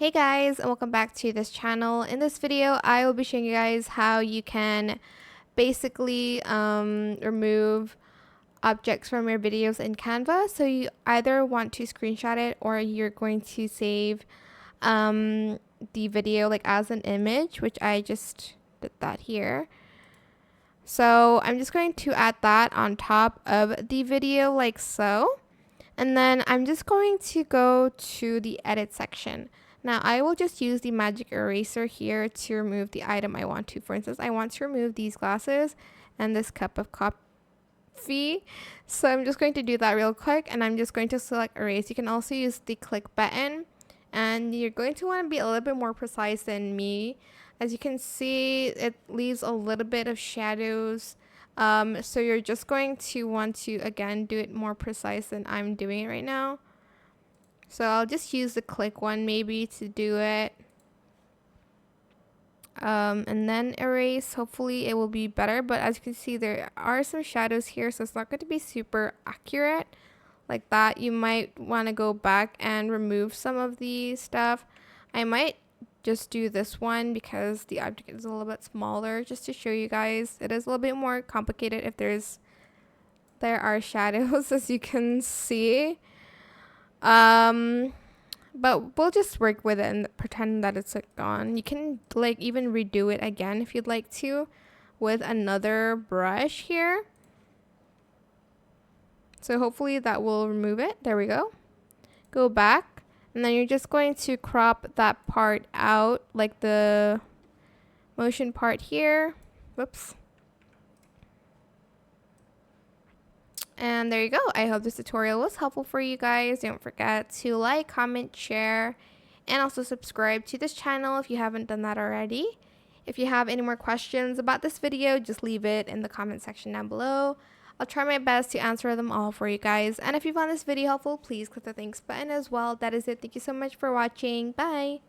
Hey guys, and welcome back to this channel. In this video, I will be showing you guys how you can basically remove objects from your videos in Canva. So you either want to screenshot it or you're going to save the video like as an image, which I just did that here. So I'm just going to add that on top of the video like so. And then I'm just going to go to the edit section. Now I will just use the magic eraser here to remove the item I want to. For instance, I want to remove these glasses and this cup of coffee. So I'm just going to do that real quick and I'm just going to select erase. You can also use the click button and you're going to want to be a little bit more precise than me. As you can see, it leaves a little bit of shadows. So you're just going to want to, again, do it more precise than I'm doing it right now. So I'll just use the click one maybe to do it. And then erase. Hopefully it will be better. But as you can see, there are some shadows here. So it's not going to be super accurate like that. You might want to go back and remove some of the stuff. I might just do this one because the object is a little bit smaller, just to show you guys. It is a little bit more complicated if there are shadows, as you can see. But we'll just work with it and pretend that it's like gone. You can like even redo it again if you'd like to with another brush here. So hopefully that will remove it. There we go. Go back. And then you're just going to crop that part out, like the motion part here. Whoops. And there you go. I hope this tutorial was helpful for you guys. Don't forget to like, comment, share, and also subscribe to this channel if you haven't done that already. If you have any more questions about this video, just leave it in the comment section down below. I'll try my best to answer them all for you guys. And if you found this video helpful, please click the thanks button as well. That is it. Thank you so much for watching. Bye!